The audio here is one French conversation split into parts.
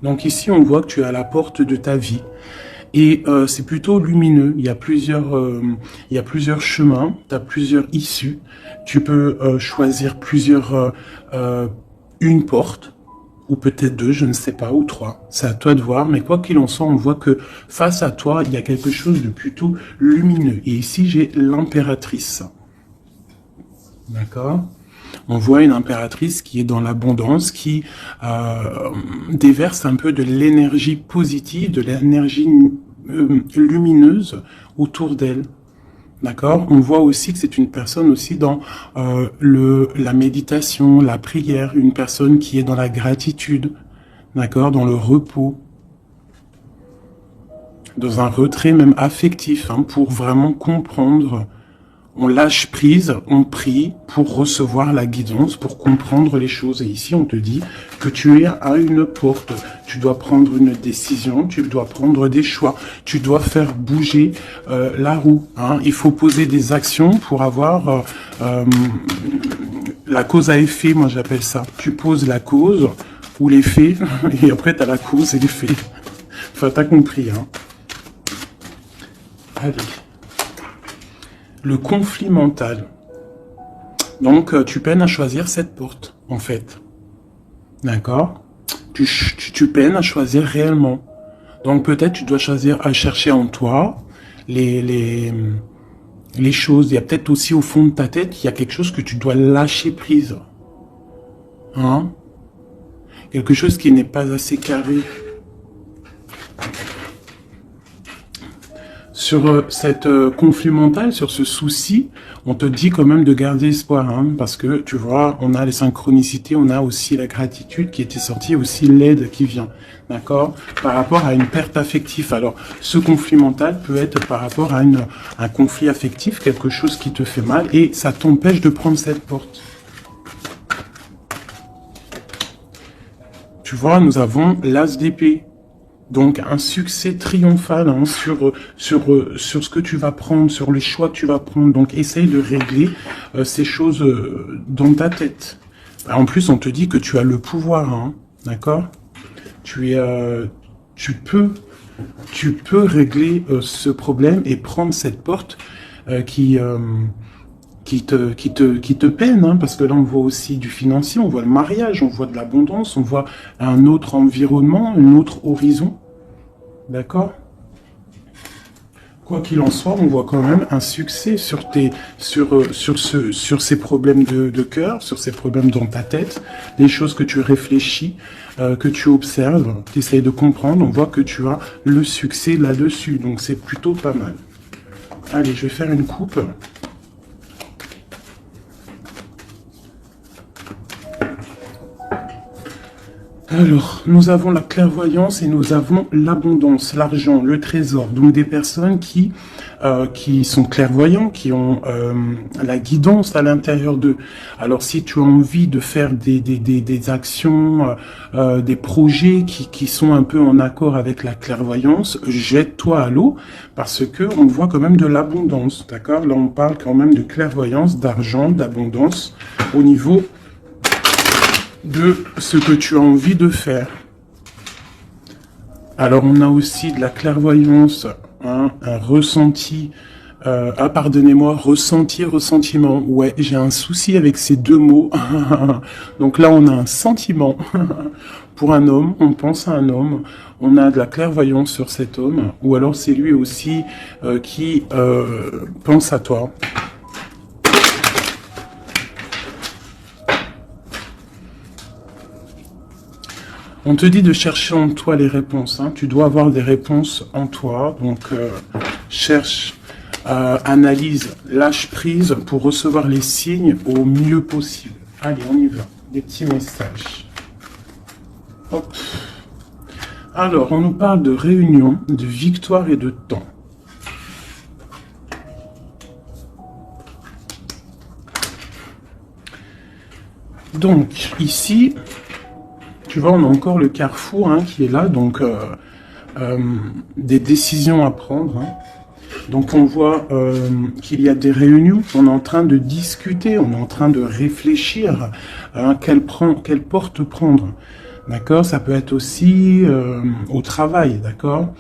Donc ici, on voit que tu es à la porte de ta vie. Et c'est plutôt lumineux. Il y a plusieurs chemins, tu as plusieurs issues. Tu peux choisir une porte, ou peut-être deux, je ne sais pas, ou trois. C'est à toi de voir. Mais quoi qu'il en soit, on voit que face à toi, il y a quelque chose de plutôt lumineux. Et ici, j'ai l'impératrice. D'accord ? On voit une impératrice qui est dans l'abondance, qui déverse un peu de l'énergie positive, de l'énergie lumineuse autour d'elle. D'accord ? On voit aussi que c'est une personne aussi dans la méditation, la prière, une personne qui est dans la gratitude, d'accord ? Dans le repos, dans un retrait même affectif, hein, pour vraiment comprendre. On lâche prise, on prie pour recevoir la guidance, pour comprendre les choses. Et ici, on te dit que tu es à une porte. Tu dois prendre une décision, tu dois prendre des choix, tu dois faire bouger la roue. Hein. Il faut poser des actions pour avoir la cause à effet, moi j'appelle ça. Tu poses la cause ou l'effet, et après tu as la cause et l'effet. Enfin, t'as compris, hein. Allez. Le conflit mental. Donc, tu peines à choisir cette porte, en fait. D'accord ? Tu peines à choisir réellement. Donc, peut-être tu dois choisir à chercher en toi les choses. Il y a peut-être aussi au fond de ta tête, il y a quelque chose que tu dois lâcher prise. Hein ? Quelque chose qui n'est pas assez carré. Sur cette conflit mental, sur ce souci, on te dit quand même de garder espoir, hein, parce que tu vois, on a les synchronicités, on a aussi la gratitude qui était sortie, aussi l'aide qui vient, d'accord, par rapport à une perte affective. Alors, ce conflit mental peut être par rapport à un conflit affectif, quelque chose qui te fait mal, et ça t'empêche de prendre cette porte. Tu vois, nous avons l'as d'épée. Donc, un succès triomphal, hein, sur ce que tu vas prendre, sur les choix que tu vas prendre. Donc, essaye de régler ces choses dans ta tête. En plus, on te dit que tu as le pouvoir, hein, d'accord ? Tu peux régler ce problème et prendre cette porte qui te peine, hein, parce que là on voit aussi du financier, on voit le mariage, on voit de l'abondance, on voit un autre environnement, un autre horizon, d'accord ? Quoi qu'il en soit, on voit quand même un succès sur ces problèmes de cœur, sur ces problèmes dans ta tête, les choses que tu réfléchis, que tu observes, tu essayes de comprendre, on voit que tu as le succès là-dessus, donc c'est plutôt pas mal. Allez, je vais faire une coupe. Alors, nous avons la clairvoyance et nous avons l'abondance, l'argent, le trésor. Donc des personnes qui sont clairvoyants, qui ont la guidance à l'intérieur d'eux. Alors si tu as envie de faire des actions, des projets qui sont un peu en accord avec la clairvoyance, jette-toi à l'eau parce que on voit quand même de l'abondance, d'accord ? Là on parle quand même de clairvoyance, d'argent, d'abondance au niveau de ce que tu as envie de faire. Alors on a aussi de la clairvoyance, hein, un ressenti, pardonnez-moi, ressenti, ressentiment. Ouais, j'ai un souci avec ces deux mots. Donc là on a un sentiment pour un homme, on pense à un homme, on a de la clairvoyance sur cet homme, ou alors c'est lui aussi qui pense à toi. On te dit de chercher en toi les réponses. Hein. Tu dois avoir des réponses en toi. Donc, cherche, analyse, lâche prise pour recevoir les signes au mieux possible. Allez, on y va. Des petits messages. Hop. Alors, on nous parle de réunion, de victoire et de temps. Donc, ici... Tu vois, on a encore le carrefour, hein, qui est là, donc des décisions à prendre. Hein. Donc on voit qu'il y a des réunions, on est en train de discuter, on est en train de réfléchir, hein, quelle porte prendre. D'accord? Ça peut être aussi au travail, d'accord?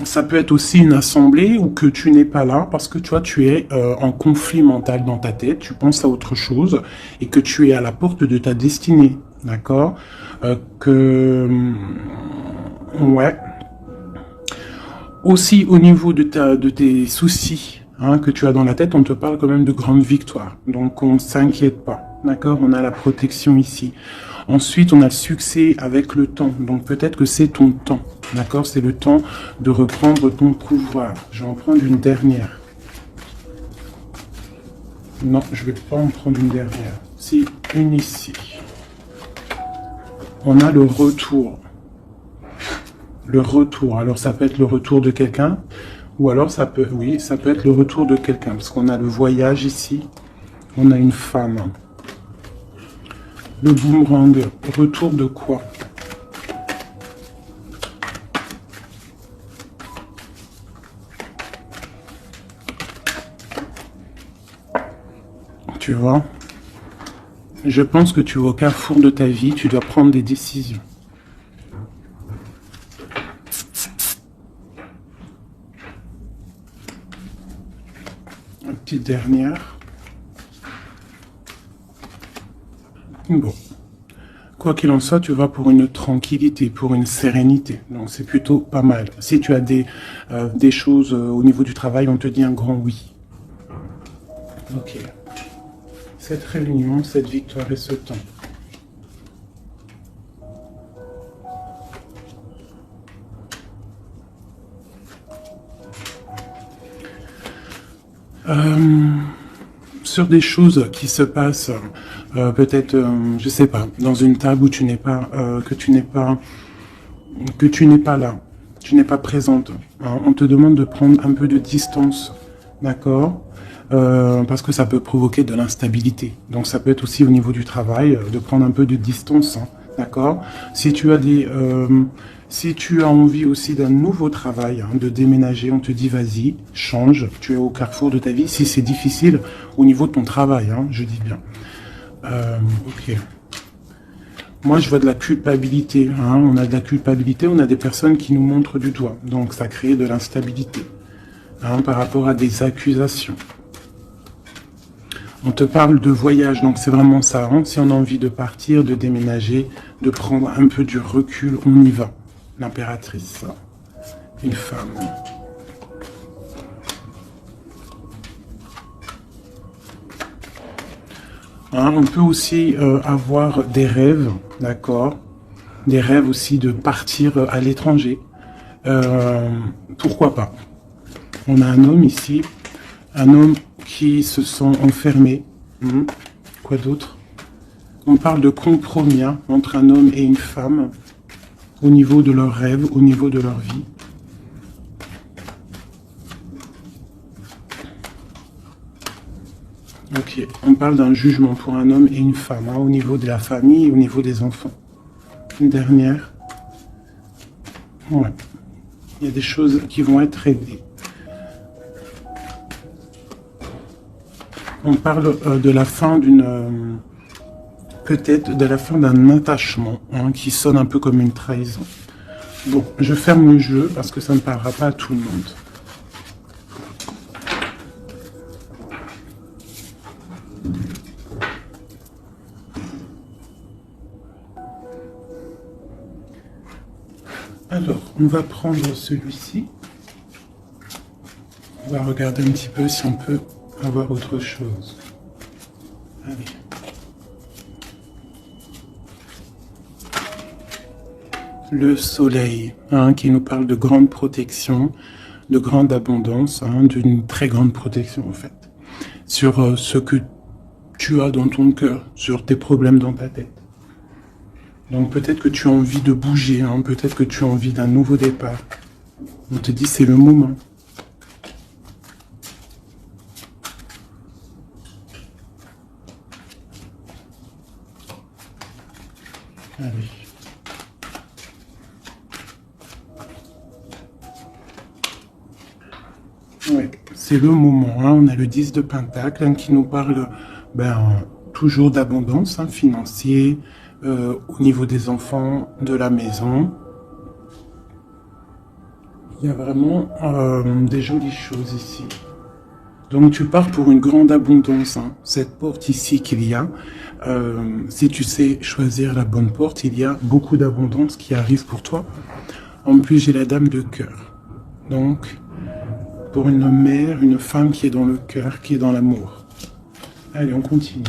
Ça peut être aussi une assemblée où que tu n'es pas là parce que tu vois, tu es en conflit mental dans ta tête, tu penses à autre chose et que tu es à la porte de ta destinée, d'accord? Ouais. Aussi au niveau de tes soucis que tu as dans la tête, on te parle quand même de grandes victoires. Donc on ne s'inquiète pas, d'accord? On a la protection ici. Ensuite, on a le succès avec le temps. Donc peut-être que c'est ton temps, d'accord? C'est le temps de reprendre ton pouvoir. Je vais en prendre une dernière. Non, je ne vais pas en prendre une dernière. Si, une ici. On a le retour. Le retour. Alors ça peut être le retour de quelqu'un, ou alors ça peut, oui, ça peut être le retour de quelqu'un, parce qu'on a le voyage ici, on a une femme. Le boomerang, retour de quoi? Tu vois? Je pense que tu es au carrefour de ta vie, tu dois prendre des décisions. Une petite dernière. Bon. Quoi qu'il en soit, tu vas pour une tranquillité, pour une sérénité. Donc c'est plutôt pas mal. Si tu as des choses au niveau du travail, on te dit un grand oui. Ok. Cette réunion, cette victoire et ce temps. Sur des choses qui se passent, peut-être, je sais pas, dans une table où tu n'es pas, que tu n'es pas là, tu n'es pas présente. Hein. On te demande de prendre un peu de distance, d'accord? Parce que ça peut provoquer de l'instabilité. Donc ça peut être aussi au niveau du travail, de prendre un peu de distance, hein, d'accord? Si tu as si tu as envie aussi d'un nouveau travail, de déménager, on te dit vas-y, change, tu es au carrefour de ta vie. Si c'est difficile au niveau de ton travail, je dis bien. Ok. Moi, je vois de la culpabilité. On a de la culpabilité, on a des personnes qui nous montrent du doigt. Donc ça crée de l'instabilité par rapport à des accusations. On te parle de voyage, donc c'est vraiment ça. Si on a envie de partir, de déménager, de prendre un peu du recul, on y va. L'impératrice, une femme. On peut aussi avoir des rêves, d'accord? Des rêves aussi de partir à l'étranger. Pourquoi pas? On a un homme ici, un homme qui se sent enfermé. Quoi d'autre? On parle de compromis entre un homme et une femme au niveau de leurs rêves, au niveau de leur vie. Ok, on parle d'un jugement pour un homme et une femme, au niveau de la famille et au niveau des enfants. Une dernière. Ouais. Il y a des choses qui vont être réglées. On parle de la fin d'une... peut-être de la fin d'un attachement, qui sonne un peu comme une trahison. Bon, je ferme le jeu parce que ça ne parlera pas à tout le monde. Alors, on va prendre celui-ci. On va regarder un petit peu si on peut avoir autre chose. Allez. Le soleil, qui nous parle de grande protection, de grande abondance, d'une très grande protection en fait, sur ce que tu as dans ton cœur, sur tes problèmes dans ta tête. Donc peut-être que tu as envie de bouger, peut-être que tu as envie d'un nouveau départ. On te dit c'est le moment. Allez. Ouais, c'est le moment. On a le 10 de Pentacle qui nous parle toujours d'abondance financière, au niveau des enfants, de la maison. Il y a vraiment des jolies choses ici. Donc tu pars pour une grande abondance. Hein. Cette porte ici qu'il y a, si tu sais choisir la bonne porte, il y a beaucoup d'abondance qui arrive pour toi. En plus, j'ai la dame de cœur. Donc, pour une mère, une femme qui est dans le cœur, qui est dans l'amour. Allez, on continue.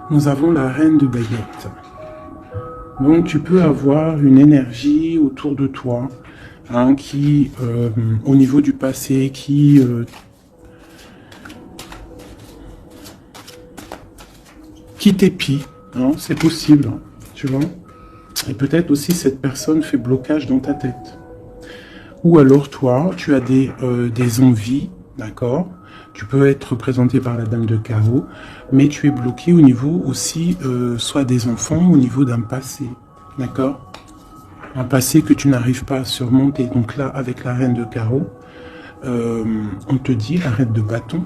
Nous avons la reine de baguettes. Donc tu peux avoir une énergie autour de toi, hein, qui, au niveau du passé, qui t'épie, hein, c'est possible, hein, tu vois. Et peut-être aussi cette personne fait blocage dans ta tête. Ou alors toi, tu as des envies, d'accord. Tu peux être représenté par la dame de carreau, mais tu es bloqué au niveau aussi, soit des enfants, au niveau d'un passé, d'accord. Un passé que tu n'arrives pas à surmonter. Donc là, avec la reine de carreau, on te dit, la reine de bâton,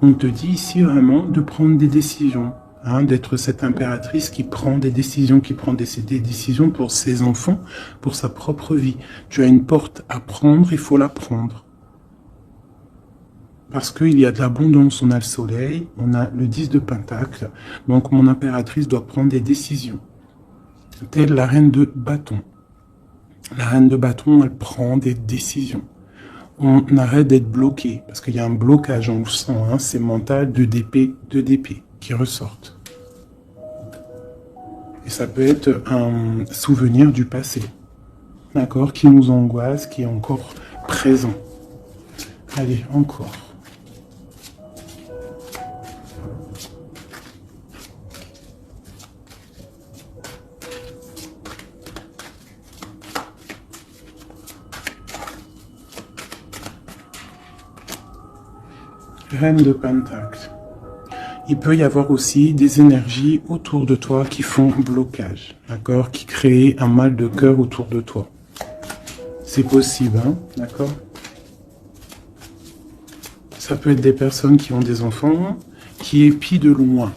on te dit ici vraiment de prendre des décisions, hein, d'être cette impératrice qui prend des décisions, qui prend des décisions pour ses enfants, pour sa propre vie. Tu as une porte à prendre, il faut la prendre. Parce qu'il y a de l'abondance, on a le soleil, on a le 10 de pentacle, donc mon impératrice doit prendre des décisions. Telle la reine de bâton. La reine de bâton, elle prend des décisions. On arrête d'être bloqué, parce qu'il y a un blocage, on le sent, hein, c'est mental, de d'épée qui ressortent. Et ça peut être un souvenir du passé, d'accord, qui nous angoisse, qui est encore présent. Allez, encore. Reine de pentacle. Il peut y avoir aussi des énergies autour de toi qui font blocage, d'accord, qui créent un mal de cœur autour de toi. C'est possible, hein, d'accord. Ça peut être des personnes qui ont des enfants, qui épient de loin.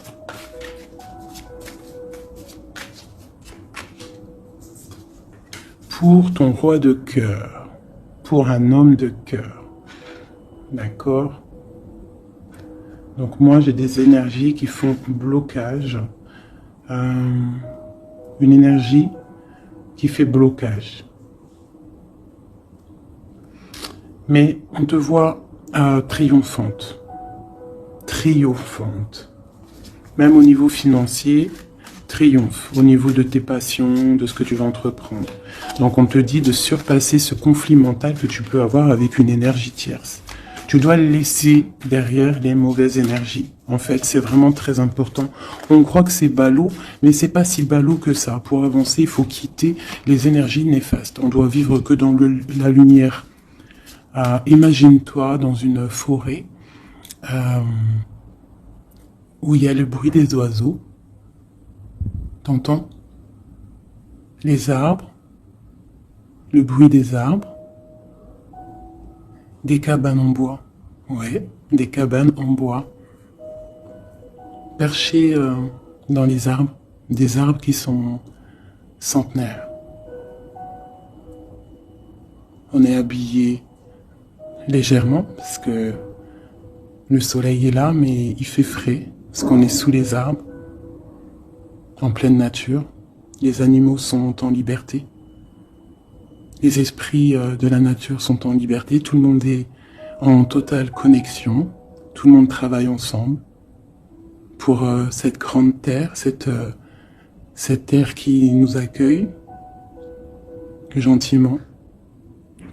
Pour ton roi de cœur, pour un homme de cœur, d'accord. Donc moi, j'ai des énergies qui font blocage. Une énergie qui fait blocage. Mais on te voit triomphante. Triomphante. Même au niveau financier, triomphe. Au niveau de tes passions, de ce que tu vas entreprendre. Donc on te dit de surpasser ce conflit mental que tu peux avoir avec une énergie tierce. Tu dois laisser derrière les mauvaises énergies. En fait, c'est vraiment très important. On croit que c'est ballot, mais c'est pas si ballot que ça. Pour avancer, il faut quitter les énergies néfastes. On doit vivre que dans la lumière. Imagine-toi dans une forêt où il y a le bruit des oiseaux. T'entends? Les arbres, le bruit des arbres. Des cabanes en bois. Ouais, des cabanes en bois. Perchées dans les arbres. Des arbres qui sont centenaires. On est habillé légèrement parce que le soleil est là, mais il fait frais parce qu'on est sous les arbres, en pleine nature. Les animaux sont en liberté. Les esprits de la nature sont en liberté, tout le monde est en totale connexion, tout le monde travaille ensemble pour cette grande terre, cette terre qui nous accueille gentiment,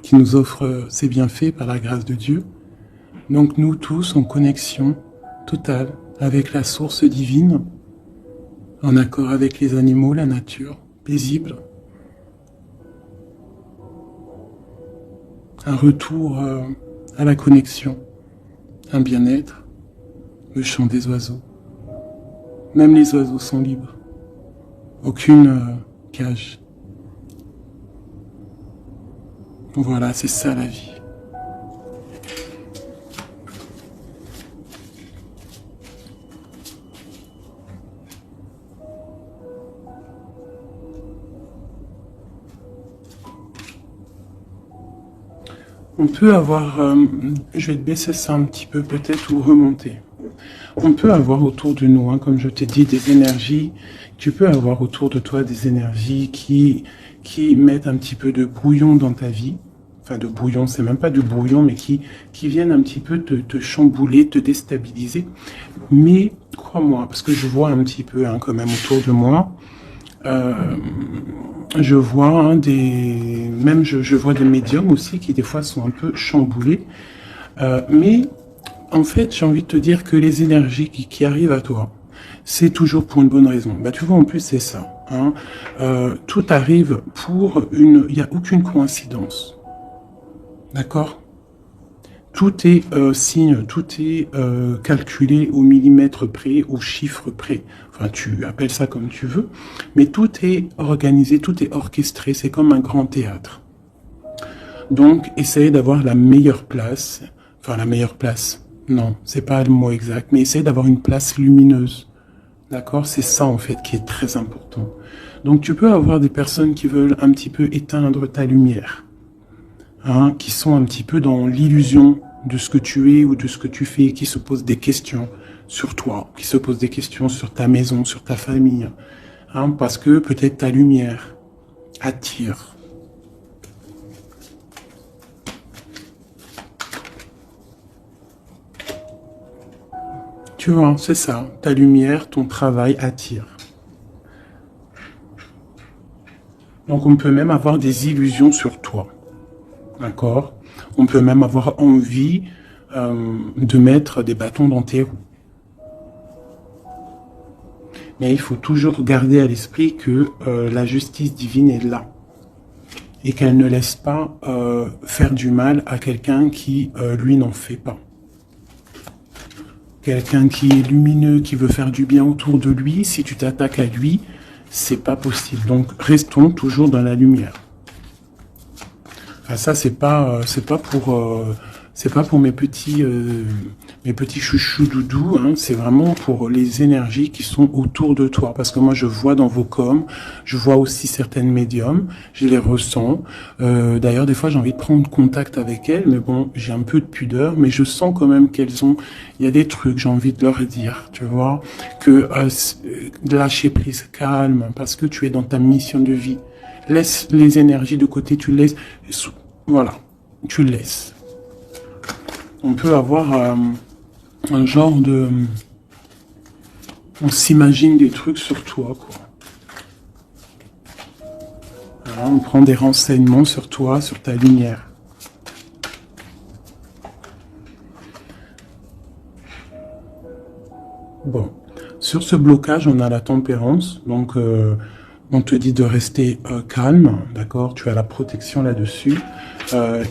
qui nous offre ses bienfaits par la grâce de Dieu. Donc nous tous en connexion totale avec la source divine, en accord avec les animaux, la nature, paisible. Un retour à la connexion, un bien-être, le chant des oiseaux. Même les oiseaux sont libres. Aucune cage. Voilà, c'est ça la vie. On peut avoir, je vais te baisser ça un petit peu peut-être ou remonter. On peut avoir autour de nous, hein, comme je t'ai dit, des énergies. Tu peux avoir autour de toi des énergies qui mettent un petit peu de brouillon dans ta vie. Enfin, de brouillon, c'est même pas du brouillon, mais qui viennent un petit peu te chambouler, te déstabiliser. Mais crois-moi, parce que je vois un petit peu hein, quand même autour de moi, je vois hein, je vois des médiums aussi qui des fois sont un peu chamboulés. Mais en fait, j'ai envie de te dire que les énergies qui arrivent à toi, c'est toujours pour une bonne raison. Bah, tu vois, en plus, c'est ça. Hein. Tout arrive pour une... Il n'y a aucune coïncidence. D'accord? Tout est signe, tout est calculé au millimètre près, au chiffre près. Enfin, tu appelles ça comme tu veux. Mais tout est organisé, tout est orchestré. C'est comme un grand théâtre. Donc, essaye d'avoir la meilleure place. Enfin, la meilleure place. Non, c'est pas le mot exact. Mais essaye d'avoir une place lumineuse. D'accord? C'est ça, en fait, qui est très important. Donc, tu peux avoir des personnes qui veulent un petit peu éteindre ta lumière. Hein, qui sont un petit peu dans l'illusion de ce que tu es ou de ce que tu fais, qui se posent des questions sur toi, qui se posent des questions sur ta maison, sur ta famille. Hein, parce que peut-être ta lumière attire. Tu vois, c'est ça. Ta lumière, ton travail attire. Donc on peut même avoir des illusions sur toi. D'accord? On peut même avoir envie de mettre des bâtons dans tes roues. Mais il faut toujours garder à l'esprit que la justice divine est là. Et qu'elle ne laisse pas faire du mal à quelqu'un qui, lui, n'en fait pas. Quelqu'un qui est lumineux, qui veut faire du bien autour de lui, si tu t'attaques à lui, c'est pas possible. Donc, restons toujours dans la lumière. Enfin, ça, c'est pas pour mes petits chouchous doudous, hein, c'est vraiment pour les énergies qui sont autour de toi. Parce que moi, je vois dans vos coms, je vois aussi certaines médiums, je les ressens. D'ailleurs, des fois, j'ai envie de prendre contact avec elles, mais bon, j'ai un peu de pudeur, mais je sens quand même qu'elles ont... Il y a des trucs, j'ai envie de leur dire, tu vois, que lâcher prise, calme, parce que tu es dans ta mission de vie. Laisse les énergies de côté, tu laisses... Voilà, tu laisses. On peut avoir un genre de... On s'imagine des trucs sur toi, quoi. Voilà, on prend des renseignements sur toi, sur ta lumière. Bon, sur ce blocage, on a la tempérance, donc on te dit de rester calme, d'accord? Tu as la protection là-dessus.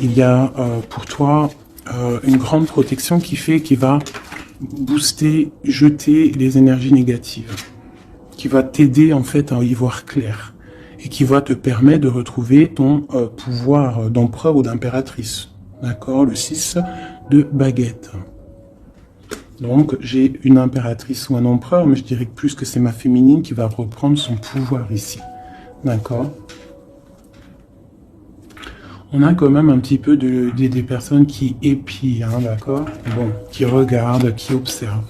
Il y a pour toi une grande protection qui va booster, jeter les énergies négatives, qui va t'aider en fait à y voir clair et qui va te permettre de retrouver ton pouvoir d'empereur ou d'impératrice, d'accord? Le 6 de baguette. Donc, j'ai une impératrice ou un empereur, mais je dirais que plus que c'est ma féminine qui va reprendre son pouvoir ici. D'accord? On a quand même un petit peu des personnes qui épient, hein, d'accord? Bon, qui regardent, qui observent.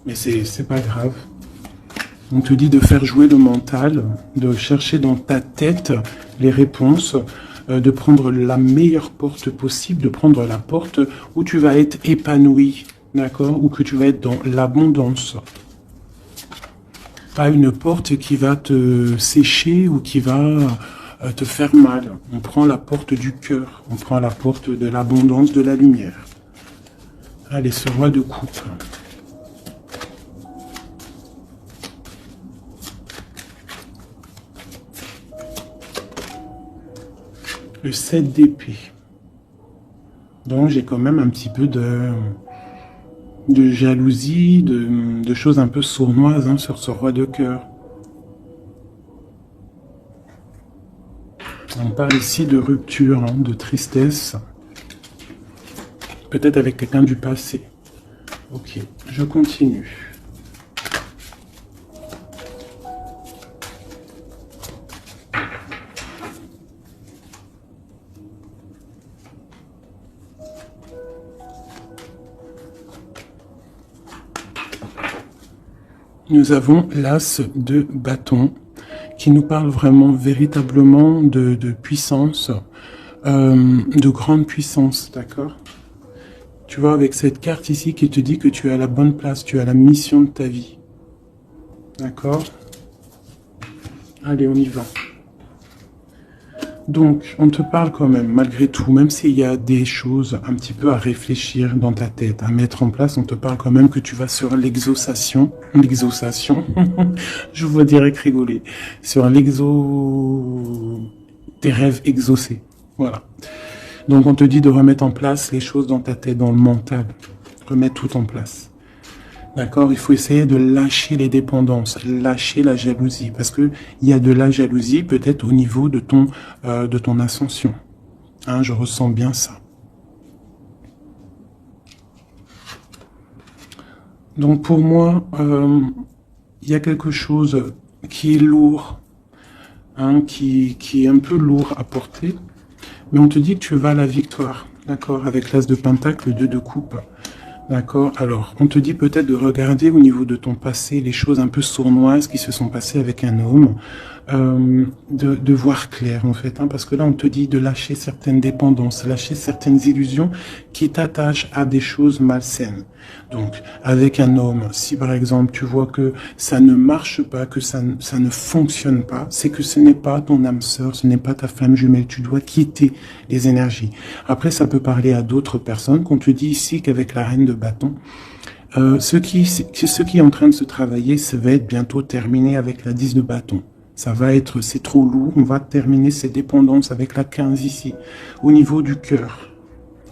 Mais c'est pas grave. On te dit de faire jouer le mental, de chercher dans ta tête les réponses, de prendre la meilleure porte possible, de prendre la porte où tu vas être épanoui. D'accord? Ou que tu vas être dans l'abondance. Pas une porte qui va te sécher ou qui va te faire mal. On prend la porte du cœur. On prend la porte de l'abondance, de la lumière. Allez, ce roi de coupe. Le 7 d'épée. Donc j'ai quand même un petit peu de jalousie, de choses un peu sournoises hein, sur ce roi de cœur. On parle ici de rupture, hein, de tristesse. Peut-être avec quelqu'un du passé. Ok, je continue. Nous avons l'as de bâton qui nous parle vraiment, véritablement de puissance, de grande puissance, d'accord? Tu vois, avec cette carte ici qui te dit que tu es à la bonne place, tu as la mission de ta vie. D'accord? Allez, on y va. Donc, on te parle quand même, malgré tout, même s'il y a des choses un petit peu à réfléchir dans ta tête, à mettre en place, on te parle quand même que tu vas sur l'exaucation, je vois direct rigoler, sur tes rêves exaucés, voilà. Donc, on te dit de remettre en place les choses dans ta tête, dans le mental, remettre tout en place. D'accord, il faut essayer de lâcher les dépendances, lâcher la jalousie, parce que il y a de la jalousie peut-être au niveau de ton ascension. Hein, je ressens bien ça. Donc pour moi, il y a quelque chose qui est lourd, hein, qui est un peu lourd à porter, mais on te dit que tu vas à la victoire, d'accord, avec l'as de pentacle, le 2 de coupe. D'accord. Alors, on te dit peut-être de regarder au niveau de ton passé les choses un peu sournoises qui se sont passées avec un homme, de voir clair en fait, hein, parce que là on te dit de lâcher certaines dépendances, lâcher certaines illusions qui t'attachent à des choses malsaines. Donc, avec un homme, si par exemple tu vois que ça ne marche pas, que ça ne fonctionne pas, c'est que ce n'est pas ton âme sœur, ce n'est pas ta flamme jumelle, tu dois quitter les énergies. Après, ça peut parler à d'autres personnes, qu'on te dit ici qu'avec la reine de bâton, ce qui est en train de se travailler, ça va être bientôt terminé avec la 10 de bâton. Ça va être, c'est trop lourd, on va terminer ces dépendances avec la 15 ici, au niveau du cœur.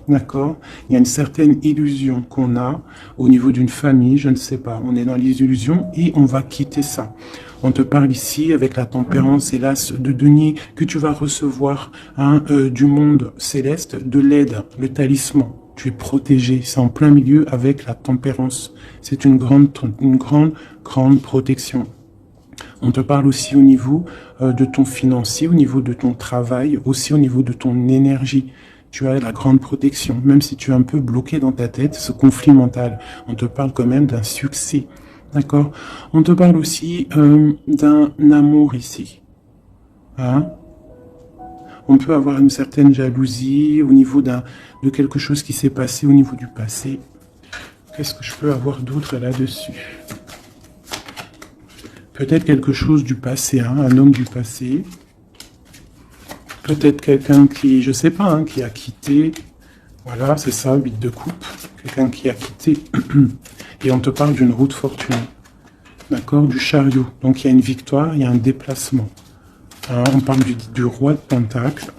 D'accord? Il y a une certaine illusion qu'on a au niveau d'une famille, je ne sais pas. On est dans les illusions et on va quitter ça. On te parle ici avec la tempérance et l'as de denier que tu vas recevoir du monde céleste, de l'aide, le talisman. Tu es protégé, c'est en plein milieu avec la tempérance. C'est une grande protection. On te parle aussi au niveau de ton financier, au niveau de ton travail, aussi au niveau de ton énergie. Tu as la grande protection, même si tu es un peu bloqué dans ta tête, ce conflit mental. On te parle quand même d'un succès, d'accord? On te parle aussi d'un amour ici. Hein? On peut avoir une certaine jalousie au niveau de quelque chose qui s'est passé au niveau du passé. Qu'est-ce que je peux avoir d'autre là-dessus? Peut-être quelque chose du passé, hein, un homme du passé. Peut-être quelqu'un qui, je sais pas, hein, qui a quitté. Voilà, c'est ça, 8 de coupe. Quelqu'un qui a quitté. Et on te parle d'une route fortunée. D'accord, du chariot. Donc il y a une victoire, il y a un déplacement. Hein, on parle du roi de pentacle.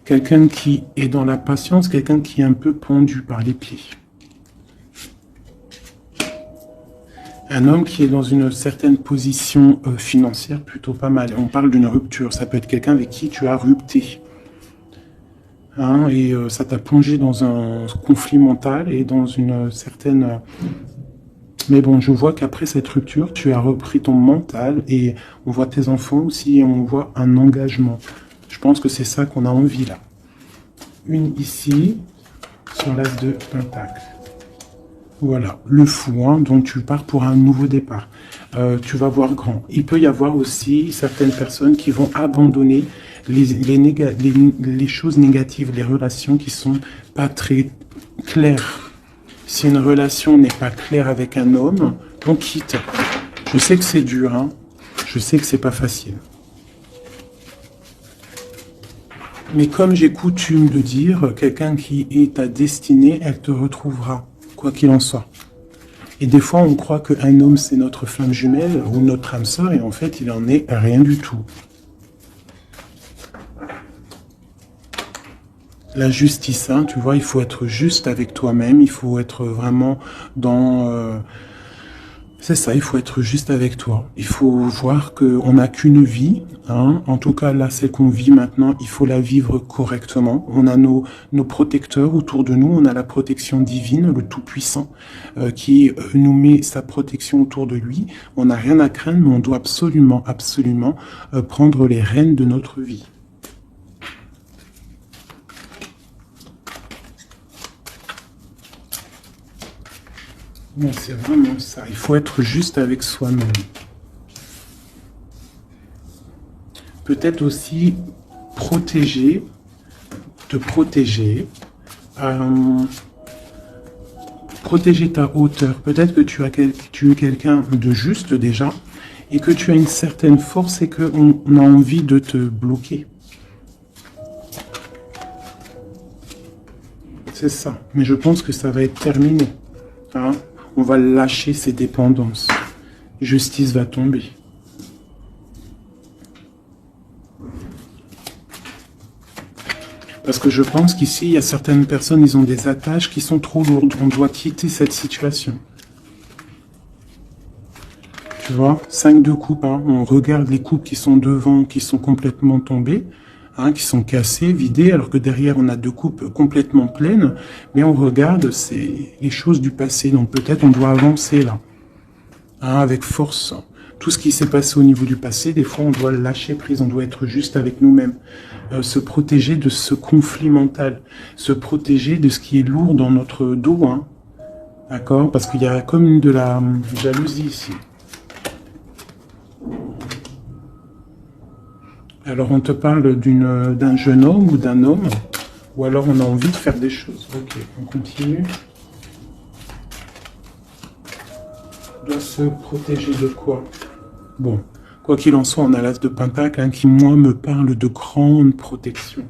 Quelqu'un qui est dans la patience, quelqu'un qui est un peu pendu par les pieds. Un homme qui est dans une certaine position financière plutôt pas mal. On parle d'une rupture. Ça peut être quelqu'un avec qui tu as rupté. Hein, et ça t'a plongé dans un conflit mental et dans une certaine... Mais bon, je vois qu'après cette rupture, tu as repris ton mental et on voit tes enfants aussi et on voit un engagement. Je pense que c'est ça qu'on a envie là. Une ici, sur l'as de pentacle. Voilà, le fou, hein, donc tu pars pour un nouveau départ. Tu vas voir grand. Il peut y avoir aussi certaines personnes qui vont abandonner les choses négatives, les relations qui sont pas très claires. Si une relation n'est pas claire avec un homme, on quitte. Je sais que c'est dur, hein. Je sais que c'est pas facile. Mais comme j'ai coutume de dire, quelqu'un qui est ta destinée, elle te retrouvera, quoi qu'il en soit. Et des fois, on croit qu'un homme, c'est notre flamme jumelle ou notre âme sœur, et en fait, il en est rien du tout. La justice, hein, tu vois, il faut être juste avec toi-même, il faut être vraiment dans... c'est ça, il faut être juste avec toi. Il faut voir qu'on n'a qu'une vie, hein. En tout cas, là, celle qu'on vit maintenant, il faut la vivre correctement. On a nos protecteurs autour de nous, on a la protection divine, le Tout-Puissant, qui nous met sa protection autour de lui. On n'a rien à craindre, mais on doit absolument, absolument prendre les rênes de notre vie. Non, c'est vraiment ça. Il faut être juste avec soi-même. Peut-être aussi protéger, te protéger, protéger ta hauteur. Peut-être que tu es quelqu'un de juste déjà, et que tu as une certaine force et qu'on a envie de te bloquer. C'est ça. Mais je pense que ça va être terminé. Hein? On va lâcher ces dépendances. Justice va tomber. Parce que je pense qu'ici, il y a certaines personnes, ils ont des attaches qui sont trop lourdes. On doit quitter cette situation. Tu vois, 5 de coupe, hein. On regarde les coupes qui sont devant, qui sont complètement tombées, hein, qui sont cassées, vidées, alors que derrière, on a 2 coupes complètement pleines. Mais on regarde, c'est les choses du passé. Donc peut-être on doit avancer là, hein, avec force. Tout ce qui s'est passé au niveau du passé, des fois, on doit lâcher prise, on doit être juste avec nous-mêmes. Se protéger de ce conflit mental, se protéger de ce qui est lourd dans notre dos, hein. D'accord? Parce qu'il y a comme de la jalousie ici. Alors, on te parle d'un jeune homme ou d'un homme, ou alors on a envie de faire des choses. Ok, on continue. On doit se protéger de quoi? Bon, quoi qu'il en soit, on a l'as de Pentacle, hein, qui, moi, me parle de grande protection.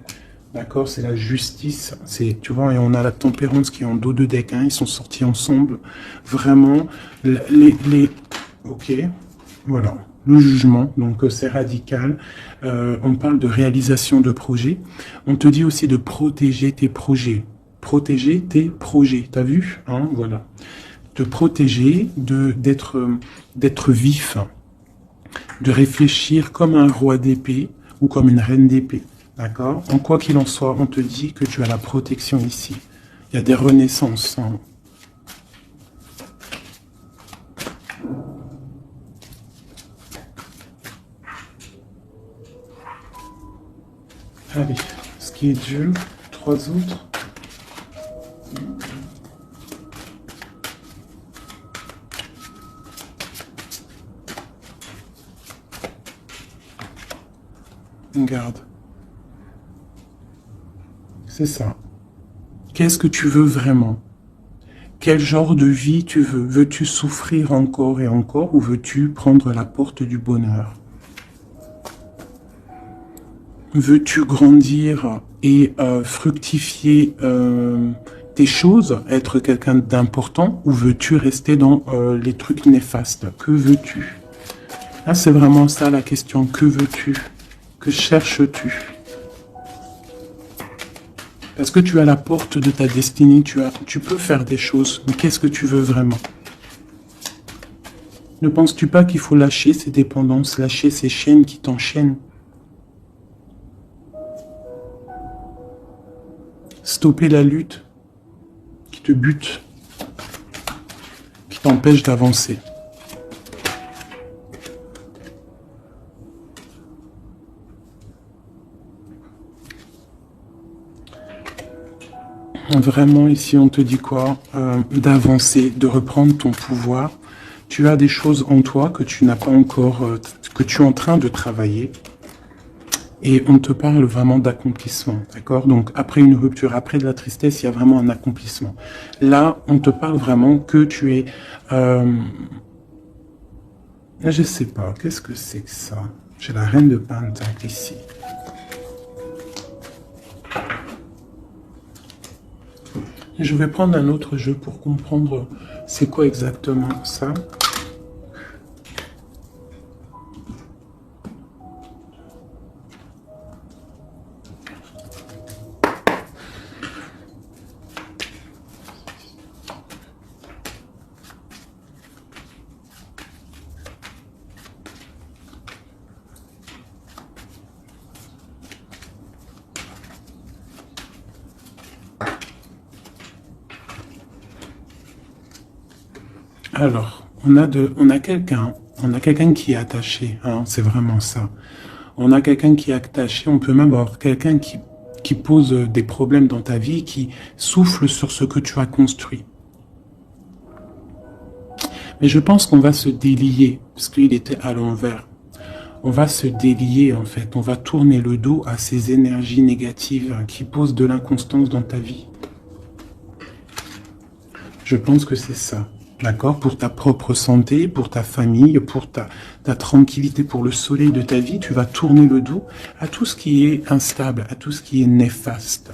D'accord? C'est la justice. Tu vois, et on a la tempérance qui est en dos de deck. Hein, ils sont sortis ensemble. Vraiment, ok, voilà. Le jugement, donc c'est radical. On parle de réalisation de projets. On te dit aussi de protéger tes projets. Protéger tes projets. T'as vu? Hein, voilà. De protéger, d'être vif, de réfléchir comme un roi d'épée ou comme une reine d'épée. D'accord? En quoi qu'il en soit, on te dit que tu as la protection ici. Il y a des renaissances. Hein. Allez, ce qui est dur, 3 autres. Regarde. C'est ça. Qu'est-ce que tu veux vraiment? Quel genre de vie tu veux? Veux-tu souffrir encore et encore ou veux-tu prendre la porte du bonheur? Veux-tu grandir et fructifier tes choses, être quelqu'un d'important, ou veux-tu rester dans les trucs néfastes? Que veux-tu? Là, c'est vraiment ça la question. Que veux-tu? Que cherches-tu? Parce que tu as la porte de ta destinée, tu peux faire des choses, mais qu'est-ce que tu veux vraiment? Ne penses-tu pas qu'il faut lâcher ces dépendances, lâcher ces chaînes qui t'enchaînent? Stopper la lutte qui te bute, qui t'empêche d'avancer. Vraiment, ici, on te dit quoi? D'avancer, de reprendre ton pouvoir. Tu as des choses en toi que tu n'as pas encore, que tu es en train de travailler. Et on te parle vraiment d'accomplissement, d'accord? Donc, après une rupture, après de la tristesse, il y a vraiment un accomplissement. Là, on te parle vraiment que tu es... je sais pas, qu'est-ce que c'est que ça? J'ai la reine de Pentacle ici. Je vais prendre un autre jeu pour comprendre c'est quoi exactement ça. Alors, on a quelqu'un qui est attaché, hein, c'est vraiment ça. On a quelqu'un qui est attaché, on peut même avoir quelqu'un qui pose des problèmes dans ta vie, qui souffle sur ce que tu as construit. Mais je pense qu'on va se délier, parce qu'il était à l'envers. On va se délier, en fait. On va tourner le dos à ces énergies négatives qui posent de l'inconstance dans ta vie. Je pense que c'est ça. D'accord? Pour ta propre santé, pour ta famille, pour ta tranquillité, pour le soleil de ta vie, tu vas tourner le dos à tout ce qui est instable, à tout ce qui est néfaste.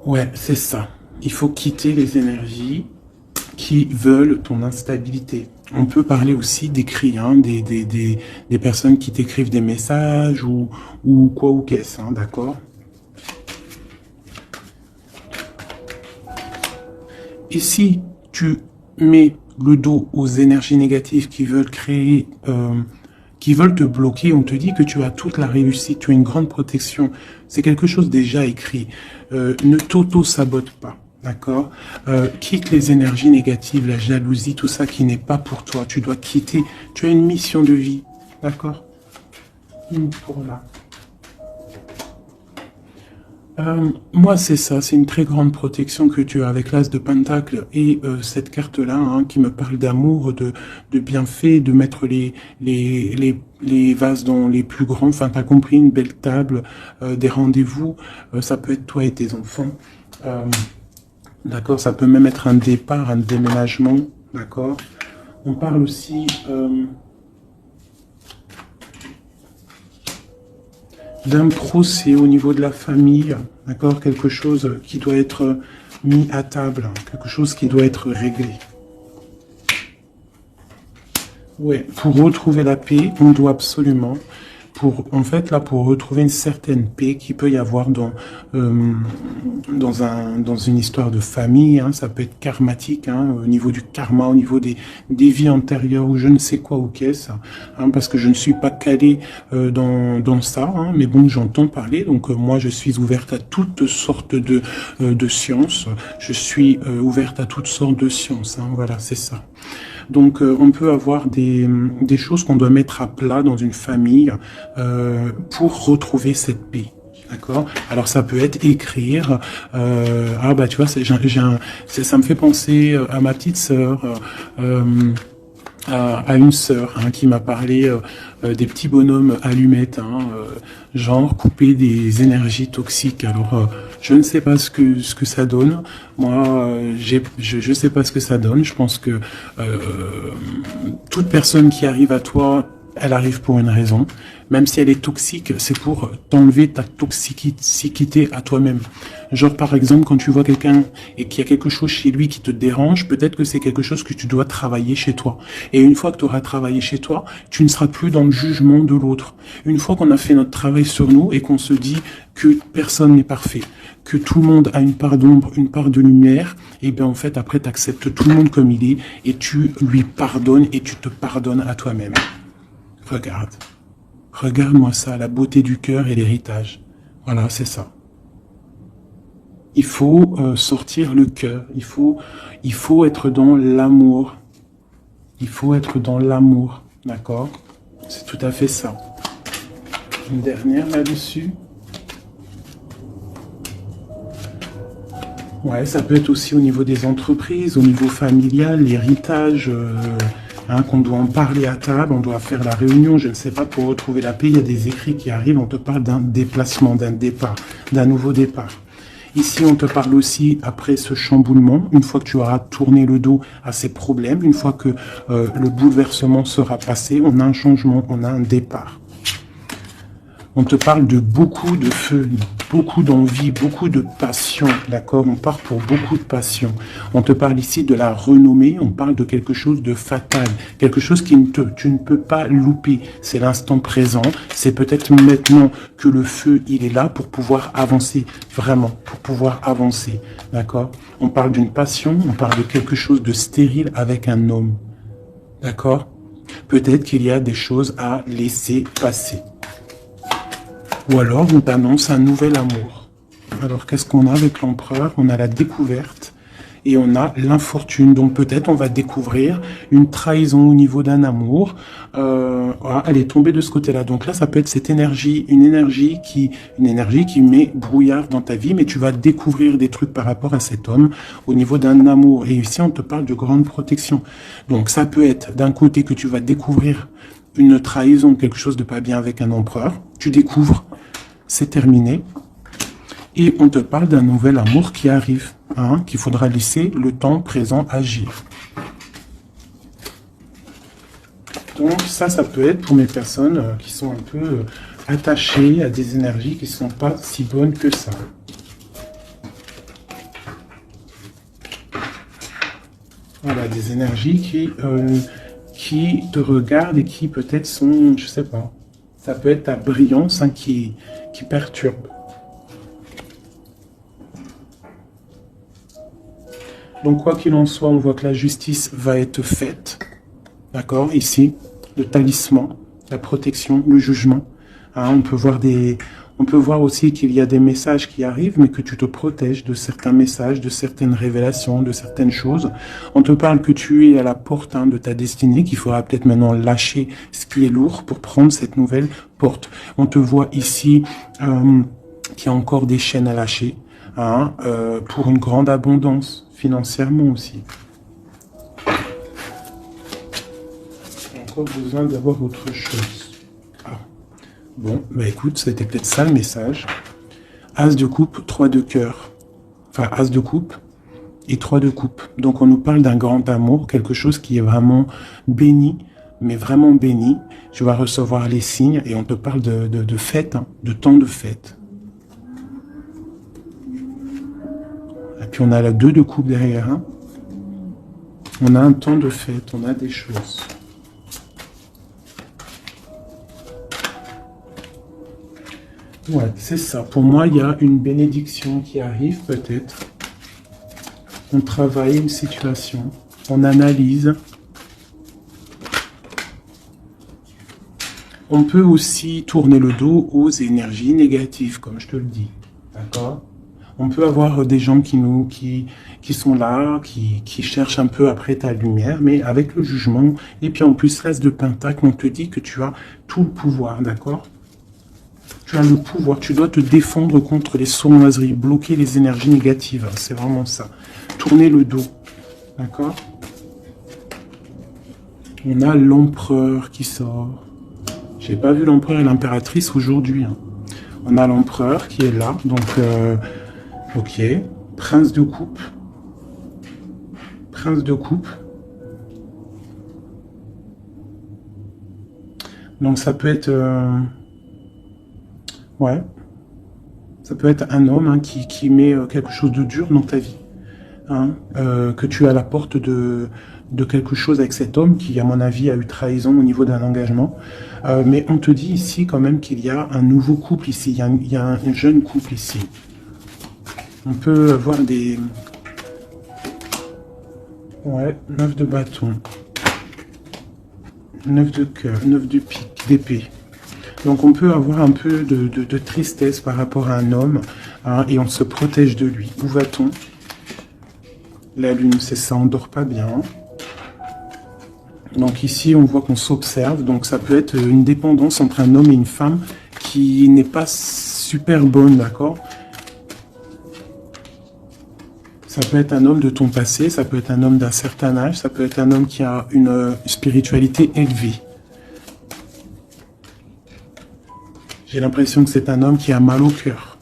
Ouais, c'est ça. Il faut quitter les énergies qui veulent ton instabilité. On peut parler aussi d'écrits, hein, des personnes qui t'écrivent des messages ou quoi ou qu'est-ce, hein, d'accord? Et si tu mets le dos aux énergies négatives qui veulent créer, qui veulent te bloquer, on te dit que tu as toute la réussite, tu as une grande protection. C'est quelque chose déjà écrit. Ne t'auto-sabote pas. D'accord? Quitte les énergies négatives, la jalousie, tout ça qui n'est pas pour toi. Tu dois quitter. Tu as une mission de vie. D'accord? Pour là. Moi, c'est ça. C'est une très grande protection que tu as avec l'As de Pentacle et cette carte-là, hein, qui me parle d'amour, de bienfait, de mettre les vases dans les plus grands. Enfin, t'as compris, une belle table, des rendez-vous. Ça peut être toi et tes enfants. D'accord, ça peut même être un départ, un déménagement, d'accord. On parle aussi d'un procès au niveau de la famille, d'accord, quelque chose qui doit être mis à table, quelque chose qui doit être réglé. Ouais, pour retrouver la paix, on doit absolument, en fait, là, pour retrouver une certaine paix qu'il peut y avoir dans une histoire de famille, hein, ça peut être karmatique, hein, au niveau du karma, au niveau des vies antérieures, ou je ne sais quoi ou qu'est-ce, hein, parce que je ne suis pas calé dans ça, hein, mais bon, j'entends parler, donc moi, je suis ouverte à toutes sortes de sciences, je suis ouverte à toutes sortes de sciences, hein, voilà, c'est ça. Donc, on peut avoir des choses qu'on doit mettre à plat dans une famille pour retrouver cette paix. D'accord. Alors, ça peut être écrire. Ah bah, tu vois, ça me fait penser à ma petite sœur. À une sœur, hein, qui m'a parlé des petits bonhommes allumettes, hein, genre couper des énergies toxiques. Alors, je ne sais pas ce que ça donne. Moi, je sais pas ce que ça donne. Je pense que toute personne qui arrive à toi, elle arrive pour une raison. Même si elle est toxique, c'est pour t'enlever ta toxicité à toi-même. Genre, par exemple, quand tu vois quelqu'un et qu'il y a quelque chose chez lui qui te dérange, peut-être que c'est quelque chose que tu dois travailler chez toi. Et une fois que tu auras travaillé chez toi, tu ne seras plus dans le jugement de l'autre. Une fois qu'on a fait notre travail sur nous et qu'on se dit que personne n'est parfait, que tout le monde a une part d'ombre, une part de lumière, et bien en fait, après, tu acceptes tout le monde comme il est et tu lui pardonnes et tu te pardonnes à toi-même. Regarde. Regarde-moi ça, la beauté du cœur et l'héritage. Voilà, c'est ça. Il faut sortir le cœur. Il faut être dans l'amour. Il faut être dans l'amour. D'accord? C'est tout à fait ça. Une dernière là-dessus. Ouais, ça peut être aussi au niveau des entreprises, au niveau familial, l'héritage... Hein, qu'on doit en parler à table, on doit faire la réunion, je ne sais pas, pour retrouver la paix. Il y a des écrits qui arrivent, on te parle d'un déplacement, d'un départ, d'un nouveau départ. Ici, on te parle aussi, après ce chamboulement, une fois que tu auras tourné le dos à ces problèmes, une fois que le bouleversement sera passé, on a un changement, on a un départ. On te parle de beaucoup de feu, beaucoup d'envie, beaucoup de passion, d'accord? On part pour beaucoup de passion. On te parle ici de la renommée, on parle de quelque chose de fatal, quelque chose tu ne peux pas louper. C'est l'instant présent, c'est peut-être maintenant que le feu, il est là pour pouvoir avancer, vraiment, pour pouvoir avancer, d'accord? On parle d'une passion, on parle de quelque chose de stérile avec un homme, d'accord? Peut-être qu'il y a des choses à laisser passer. Ou alors, on t'annonce un nouvel amour. Alors, qu'est-ce qu'on a avec l'empereur? On a la découverte et on a l'infortune. Donc peut-être on va découvrir une trahison au niveau d'un amour. Voilà, elle est tombée de ce côté-là. Donc là, ça peut être cette énergie, une énergie qui met brouillard dans ta vie, mais tu vas découvrir des trucs par rapport à cet homme au niveau d'un amour. Et ici, on te parle de grande protection. Donc ça peut être d'un côté que tu vas découvrir une trahison, quelque chose de pas bien avec un empereur. Tu découvres, c'est terminé. Et on te parle d'un nouvel amour qui arrive, hein, qu'il faudra laisser le temps présent agir. Donc ça peut être pour mes personnes qui sont un peu attachées à des énergies qui ne sont pas si bonnes que ça. Voilà, des énergies qui te regardent et qui peut-être sont, je sais pas, ça peut être ta brillance, hein, qui perturbe. Donc quoi qu'il en soit, on voit que la justice va être faite. D'accord, ici, le talisman, la protection, le jugement. Hein, on peut voir aussi qu'il y a des messages qui arrivent, mais que tu te protèges de certains messages, de certaines révélations, de certaines choses. On te parle que tu es à la porte, hein, de ta destinée, qu'il faudra peut-être maintenant lâcher ce qui est lourd pour prendre cette nouvelle porte. On te voit ici qu'il y a encore des chaînes à lâcher, hein, pour une grande abondance, financièrement aussi. Besoin d'avoir autre chose. Ah. Bon, bah écoute, ça a été peut-être ça le message. As de coupe, 3 de cœur. Enfin, as de coupe et 3 de coupe. Donc on nous parle d'un grand amour, quelque chose qui est vraiment béni, mais vraiment béni. Tu vas recevoir les signes et on te parle de fête, hein, de temps de fête. Et puis on a la 2 de coupe derrière. Hein. On a un temps de fête, on a des choses. Ouais, c'est ça. Pour moi, il y a une bénédiction qui arrive, peut-être. On travaille une situation, on analyse. On peut aussi tourner le dos aux énergies négatives, comme je te le dis. D'accord ? On peut avoir des gens qui sont là, qui cherchent un peu après ta lumière, mais avec le jugement. Et puis en plus, l'as de pentacle, on te dit que tu as tout le pouvoir, d'accord ? Tu as le pouvoir, tu dois te défendre contre les sournoiseries, bloquer les énergies négatives, c'est vraiment ça. Tourner le dos, d'accord? On a l'empereur qui sort. J'ai pas vu l'empereur et l'impératrice aujourd'hui. Hein. On a l'empereur qui est là, donc ok. Prince de coupe. Prince de coupe. Donc ça peut être... ouais, ça peut être un homme, hein, qui met quelque chose de dur dans ta vie, hein, que tu es à la porte de quelque chose avec cet homme qui, à mon avis, a eu trahison au niveau d'un engagement. Mais on te dit ici quand même qu'il y a un nouveau couple ici, il y a un jeune couple ici. On peut voir des... ouais, 9 de bâton, 9 de cœur, 9 de pique, d'épée. Donc on peut avoir un peu de tristesse par rapport à un homme, hein, et on se protège de lui. Où va-t-on? La lune, c'est ça, on dort pas bien. Donc ici, on voit qu'on s'observe, donc ça peut être une dépendance entre un homme et une femme qui n'est pas super bonne, d'accord? Ça peut être un homme de ton passé, ça peut être un homme d'un certain âge, ça peut être un homme qui a une spiritualité élevée. J'ai l'impression que c'est un homme qui a mal au cœur,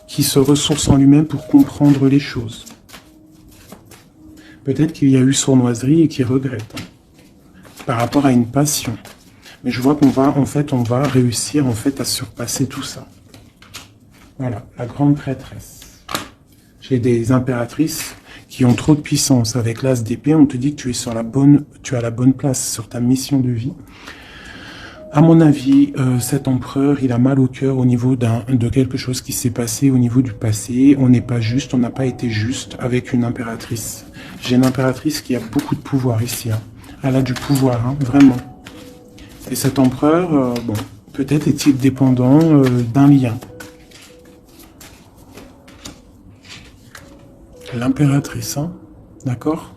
qui se ressource en lui-même pour comprendre les choses. Peut-être qu'il y a eu sournoiserie et qu'il regrette, hein, par rapport à une passion. Mais je vois qu'on va, en fait, on va réussir en fait à surpasser tout ça. Voilà, la grande prêtresse. J'ai des impératrices qui ont trop de puissance. Avec l'as d'épée, on te dit que tu es sur la bonne, tu as la bonne place sur ta mission de vie. À mon avis, cet empereur, il a mal au cœur au niveau de quelque chose qui s'est passé au niveau du passé. On n'est pas juste, on n'a pas été juste avec une impératrice. J'ai une impératrice qui a beaucoup de pouvoir ici. Hein. Elle a du pouvoir, hein, vraiment. Et cet empereur, bon, peut-être est-il dépendant d'un lien. l'impératrice, hein, d'accord?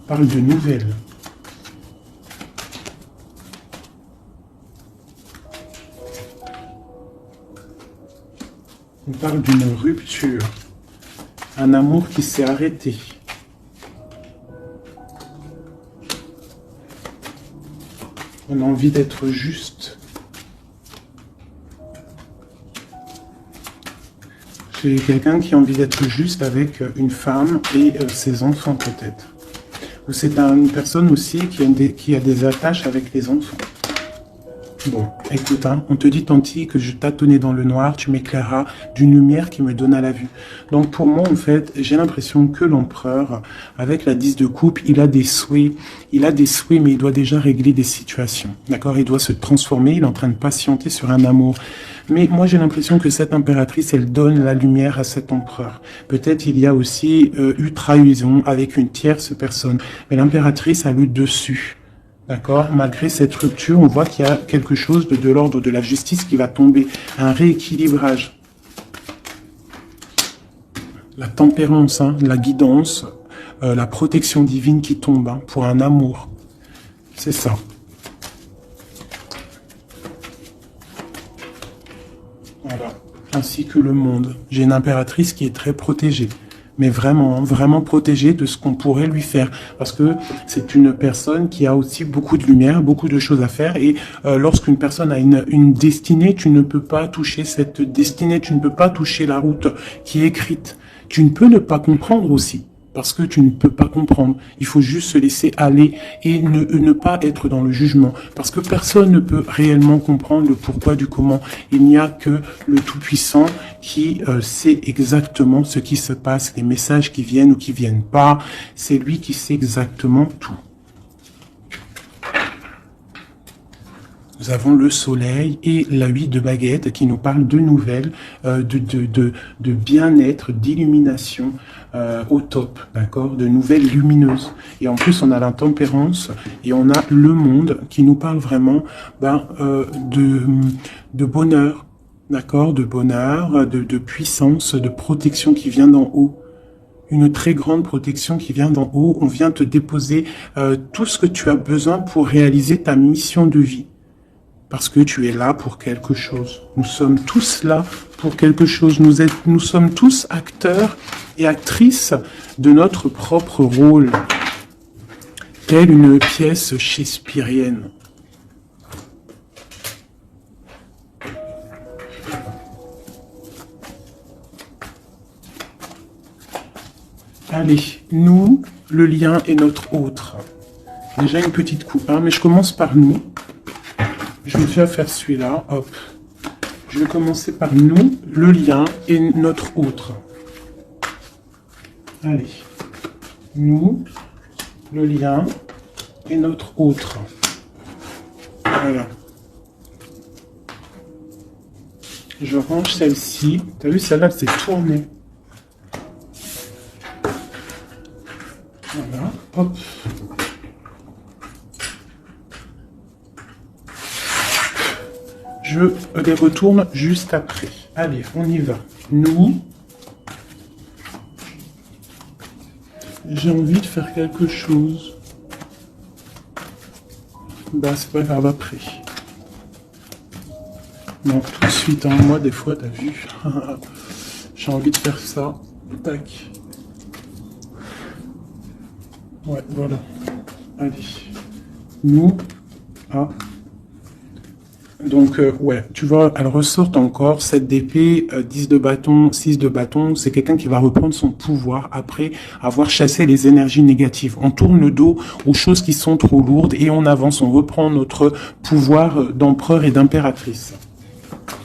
Parle de nouvelles. On parle d'une rupture, un amour qui s'est arrêté. On a envie d'être juste. J'ai quelqu'un qui a envie d'être juste avec une femme et ses enfants peut-être. Ou c'est une personne aussi qui a des attaches avec les enfants. Bon, écoute, hein, on te dit, Tanti, que je tâtonnais dans le noir, tu m'éclairas d'une lumière qui me donne à la vue. Donc pour moi, en fait, j'ai l'impression que l'empereur, avec la 10 de coupe, il a des souhaits, mais il doit déjà régler des situations. D'accord? Il doit se transformer, il est en train de patienter sur un amour. Mais moi, j'ai l'impression que cette impératrice, elle donne la lumière à cet empereur. Peut-être il y a aussi eu trahison avec une tierce personne. Mais l'impératrice a le dessus. D'accord? Malgré cette rupture, on voit qu'il y a quelque chose de l'ordre de la justice qui va tomber. Un rééquilibrage. La tempérance, hein, la guidance, la protection divine qui tombe hein, pour un amour. C'est ça. Voilà. Ainsi que le monde. J'ai une impératrice qui est très protégée. Mais vraiment, vraiment protégée de ce qu'on pourrait lui faire. Parce que c'est une personne qui a aussi beaucoup de lumière, beaucoup de choses à faire. Et lorsqu'une personne a une destinée, tu ne peux pas toucher cette destinée, tu ne peux pas toucher la route qui est écrite. Tu ne peux ne pas comprendre aussi. Parce que tu ne peux pas comprendre. Il faut juste se laisser aller et ne pas être dans le jugement. Parce que personne ne peut réellement comprendre le pourquoi du comment. Il n'y a que le Tout-Puissant qui sait exactement ce qui se passe, les messages qui viennent ou qui viennent pas. C'est lui qui sait exactement tout. Nous avons le soleil et la 8 de baguette qui nous parle de nouvelles, de bien-être, d'illumination au top, d'accord, de nouvelles lumineuses. Et en plus, on a la tempérance et on a le monde qui nous parle vraiment de bonheur, d'accord, de bonheur, de puissance, de protection qui vient d'en haut. Une très grande protection qui vient d'en haut. On vient te déposer tout ce que tu as besoin pour réaliser ta mission de vie. Parce que tu es là pour quelque chose. Nous sommes tous là pour quelque chose. Nous sommes tous acteurs et actrices de notre propre rôle. Telle une pièce shakespearienne. Allez, nous, le lien est notre autre. Déjà une petite coupe, hein, mais je commence par nous. Je vais déjà faire celui-là, hop. Je vais commencer par nous, le lien et notre autre. Allez. Nous, le lien et notre autre. Voilà. Je range celle-ci. T'as vu, celle-là, elle s'est tournée. Voilà, hop. Je les retourne juste après. Allez, on y va. Nous, j'ai envie de faire quelque chose. Bah, c'est pas grave après. Non, tout de suite, hein. Moi, des fois, t'as vu. J'ai envie de faire ça. Tac. Ouais, voilà. Allez. Nous, ah. Donc, ouais, tu vois, elle ressort encore, 7 d'épée, 10 de bâton, 6 de bâton. C'est quelqu'un qui va reprendre son pouvoir après avoir chassé les énergies négatives. On tourne le dos aux choses qui sont trop lourdes et on avance, on reprend notre pouvoir d'empereur et d'impératrice.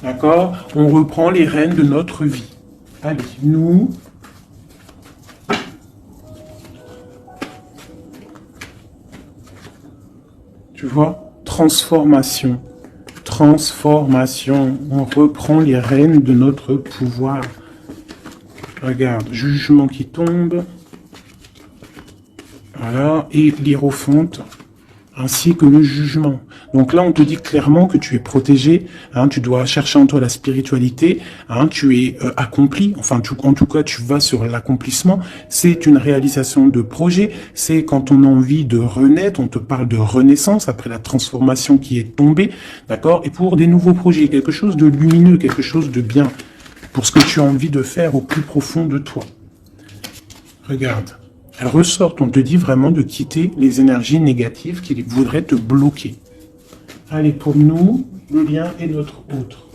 D'accord? On reprend les rênes de notre vie. Allez, nous... Tu vois? Transformation. Transformation. On reprend les rênes de notre pouvoir. Regarde, jugement qui tombe. Voilà. Et l'hiérophante. ainsi que le jugement. Donc là, on te dit clairement que tu es protégé, hein, tu dois chercher en toi la spiritualité, hein, tu es accompli, enfin, en tout cas, tu vas sur l'accomplissement. C'est une réalisation de projet, c'est quand on a envie de renaître, on te parle de renaissance après la transformation qui est tombée, d'accord? Et pour des nouveaux projets, quelque chose de lumineux, quelque chose de bien, pour ce que tu as envie de faire au plus profond de toi. Regarde. Elles ressortent, on te dit vraiment de quitter les énergies négatives qui voudraient te bloquer. Allez, pour nous, le lien est notre autre.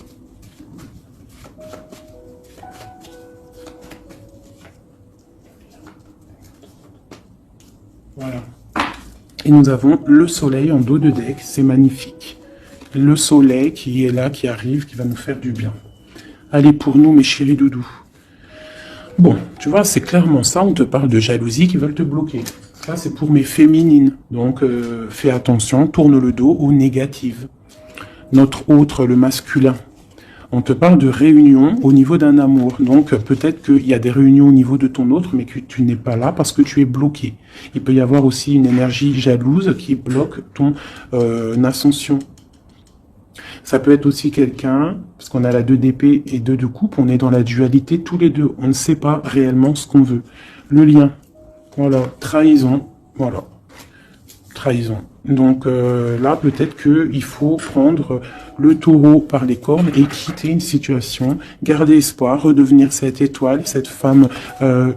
Voilà. Et nous avons le soleil en dos de deck, c'est magnifique. Le soleil qui est là, qui arrive, qui va nous faire du bien. Allez, pour nous, mes chéris doudous. Bon, tu vois, c'est clairement ça, on te parle de jalousie qui veulent te bloquer. Ça, c'est pour mes féminines. Donc, fais attention, tourne le dos aux négatives. Notre autre, le masculin. On te parle de réunion au niveau d'un amour. Donc, peut-être qu'il y a des réunions au niveau de ton autre, mais que tu n'es pas là parce que tu es bloqué. Il peut y avoir aussi une énergie jalouse qui bloque ton ascension. Ça peut être aussi quelqu'un, parce qu'on a la 2 d'épée et 2 de coupe, on est dans la dualité tous les deux. On ne sait pas réellement ce qu'on veut. Le lien, voilà, trahison, voilà, trahison. Donc là, peut-être qu'il faut prendre le taureau par les cornes et quitter une situation, garder espoir, redevenir cette étoile, cette femme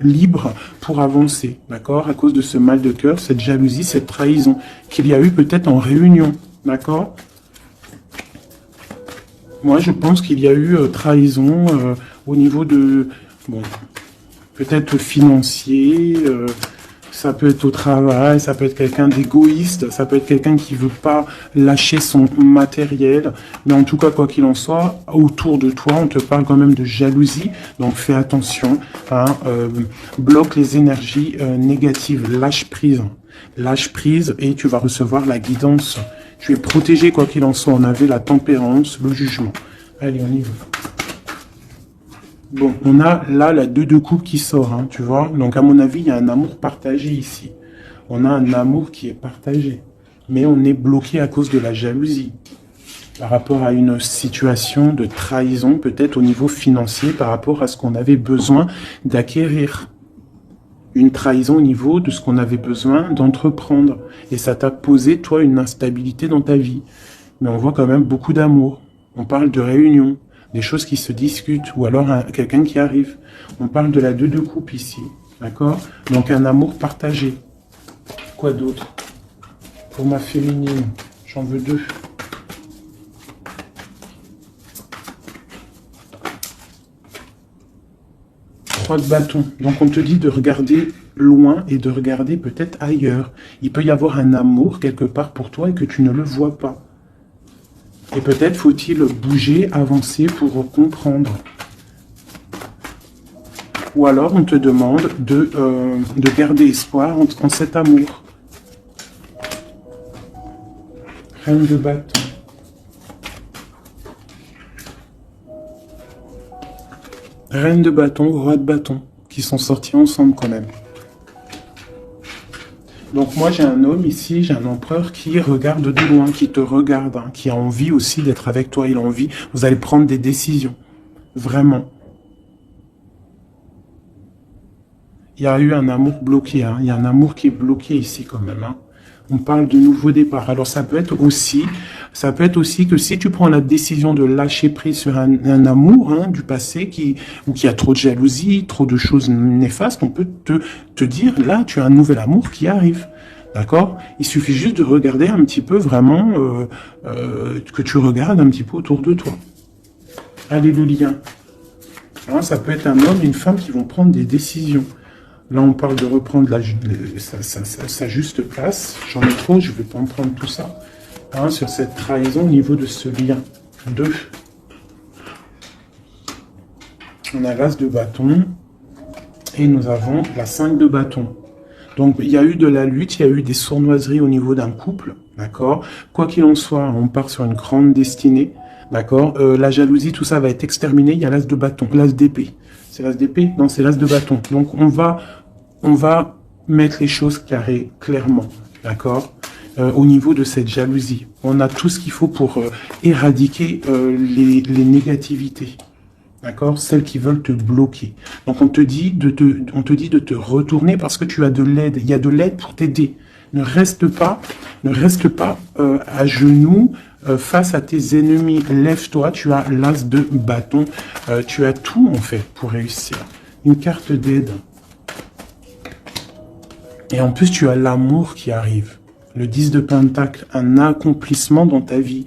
libre pour avancer, d'accord? À cause de ce mal de cœur, cette jalousie, cette trahison qu'il y a eu peut-être en réunion, d'accord? Moi, je pense qu'il y a eu trahison au niveau de, bon, peut-être financier, ça peut être au travail, ça peut être quelqu'un d'égoïste, ça peut être quelqu'un qui veut pas lâcher son matériel. Mais en tout cas, quoi qu'il en soit, autour de toi, on te parle quand même de jalousie. Donc, fais attention, hein, bloque les énergies négatives, lâche prise. Lâche prise et tu vas recevoir la guidance. Tu es protégé quoi qu'il en soit. On avait la tempérance, le jugement. Allez, on y va. Bon, on a là la 2 de coupe qui sort, hein, tu vois. Donc, à mon avis, il y a un amour partagé ici. On a un amour qui est partagé. Mais on est bloqué à cause de la jalousie. Par rapport à une situation de trahison, peut-être au niveau financier, par rapport à ce qu'on avait besoin d'acquérir. Une trahison au niveau de ce qu'on avait besoin d'entreprendre. Et ça t'a posé, toi, une instabilité dans ta vie. Mais on voit quand même beaucoup d'amour. On parle de réunion, des choses qui se discutent, ou alors quelqu'un qui arrive. On parle de la 2 de coupe ici, d'accord? Donc un amour partagé. Quoi d'autre? Pour ma féminine, j'en veux 2. De bâton. Donc on te dit de regarder loin et de regarder peut-être ailleurs. Il peut y avoir un amour quelque part pour toi et que tu ne le vois pas. Et peut-être faut-il bouger, avancer pour comprendre. Ou alors on te demande de garder espoir en cet amour. Reine de bâton. Reine de bâton, roi de bâton, qui sont sortis ensemble quand même. Donc moi j'ai un homme ici, j'ai un empereur qui regarde de loin, qui te regarde, hein, qui a envie aussi d'être avec toi, il a envie, vous allez prendre des décisions, vraiment. Il y a eu un amour bloqué, hein, il y a un amour qui est bloqué ici quand même, hein. On parle de nouveau départ. Alors ça peut être aussi que si tu prends la décision de lâcher prise sur un amour, hein, du passé ou qui a trop de jalousie, trop de choses néfastes, on peut te dire là tu as un nouvel amour qui arrive. D'accord? Il suffit juste de regarder un petit peu vraiment que tu regardes un petit peu autour de toi. Allez, le lien. Hein, ça peut être un homme et une femme qui vont prendre des décisions. Là, on parle de reprendre sa juste place. J'en ai trop, je ne vais pas en prendre tout ça. Hein, sur cette trahison au niveau de ce lien. 2. On a l'as de bâton. Et nous avons la 5 de bâton. Donc, il y a eu de la lutte, il y a eu des sournoiseries au niveau d'un couple. D'accord? Quoi qu'il en soit, on part sur une grande destinée. D'accord? La jalousie, tout ça va être exterminé. Il y a l'as de bâton, l'as d'épée. C'est l'as d'épée? Non, c'est l'as de bâton. Donc, on va mettre les choses carrées, clairement. D'accord? au niveau de cette jalousie. On a tout ce qu'il faut pour éradiquer les négativités. D'accord? Celles qui veulent te bloquer. Donc on te dit de te retourner parce que tu as de l'aide. Il y a de l'aide pour t'aider. Ne reste pas à genoux face à tes ennemis. Lève-toi, tu as l'as de bâton. Tu as tout en fait pour réussir. Une carte d'aide. Et en plus, tu as l'amour qui arrive. Le 10 de Pentacle, un accomplissement dans ta vie.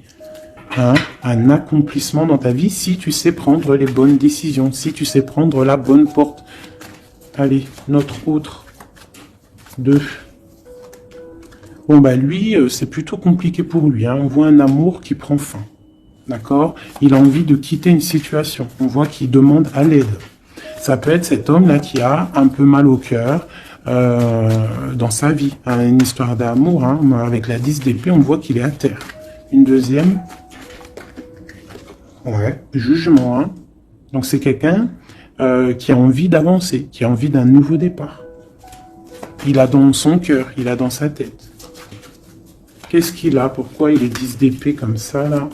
Hein, un accomplissement dans ta vie si tu sais prendre les bonnes décisions, si tu sais prendre la bonne porte. Allez, notre autre 2. Bon, bah lui, c'est plutôt compliqué pour lui. Hein. On voit un amour qui prend fin. D'accord? Il a envie de quitter une situation. On voit qu'il demande à l'aide. Ça peut être cet homme-là qui a un peu mal au cœur dans sa vie. Hein, une histoire d'amour. Hein. Avec la 10 d'épée, on voit qu'il est à terre. Une deuxième. Ouais, jugement. Hein. Donc c'est quelqu'un qui a envie d'avancer, qui a envie d'un nouveau départ. Il a dans son cœur, il a dans sa tête. Qu'est-ce qu'il a? Pourquoi il est 10 d'épée comme ça, là?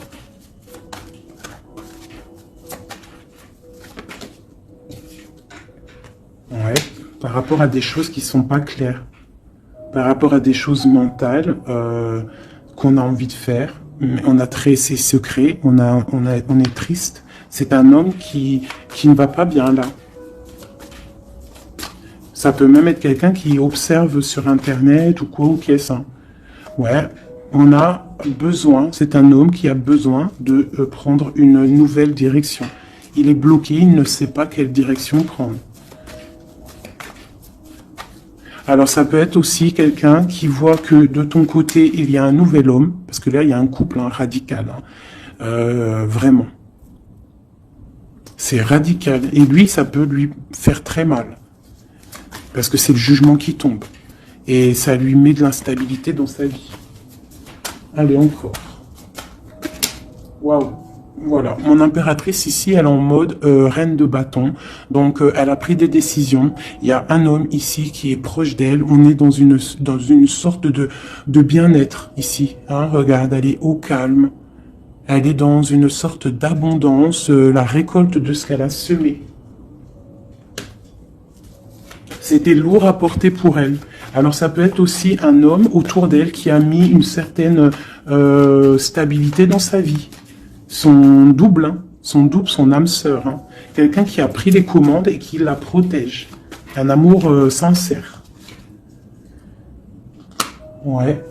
Ouais, par rapport à des choses qui sont pas claires. Par rapport à des choses mentales qu'on a envie de faire. On a ses secrets, on est triste. C'est un homme qui ne va pas bien là. Ça peut même être quelqu'un qui observe sur Internet ou quoi, ou qu'est-ce. Hein. Ouais, on a besoin, c'est un homme qui a besoin de prendre une nouvelle direction. Il est bloqué, il ne sait pas quelle direction prendre. Alors ça peut être aussi quelqu'un qui voit que de ton côté, il y a un nouvel homme, parce que là, il y a un couple hein, radical, hein, vraiment. C'est radical. Et lui, ça peut lui faire très mal, parce que c'est le jugement qui tombe. Et ça lui met de l'instabilité dans sa vie. Allez, encore. Waouh. Voilà, mon impératrice ici, elle est en mode reine de bâton, donc elle a pris des décisions. Il y a un homme ici qui est proche d'elle. On est dans une sorte de bien-être ici. Hein, regarde, elle est au calme. Elle est dans une sorte d'abondance, la récolte de ce qu'elle a semé. C'était lourd à porter pour elle. Alors ça peut être aussi un homme autour d'elle qui a mis une certaine stabilité dans sa vie. Son double, hein, son âme sœur. Hein. Quelqu'un qui a pris les commandes et qui la protège. Un amour sincère. Ouais,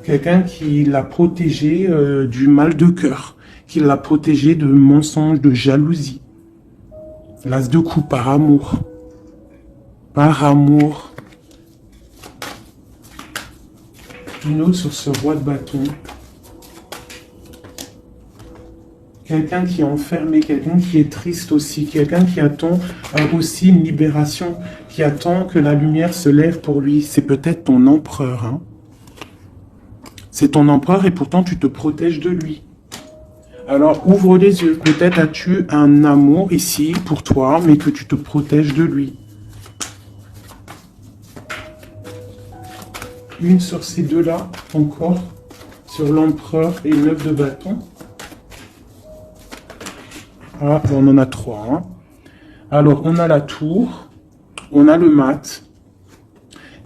quelqu'un qui l'a protégé du mal de cœur. Qui l'a protégé de mensonges, de jalousie. L'as de coupe par amour. Par amour. Une autre sur ce roi de bâton. Quelqu'un qui est enfermé, quelqu'un qui est triste aussi, quelqu'un qui attend aussi une libération, qui attend que la lumière se lève pour lui. C'est peut-être ton empereur. Hein. C'est ton empereur et pourtant tu te protèges de lui. Alors ouvre les yeux. Peut-être as-tu un amour ici pour toi, mais que tu te protèges de lui. Une sur ces deux-là, encore, sur l'empereur et le 9 de bâton. Ah, on en a 3. Hein. Alors, on a la tour, on a le mat,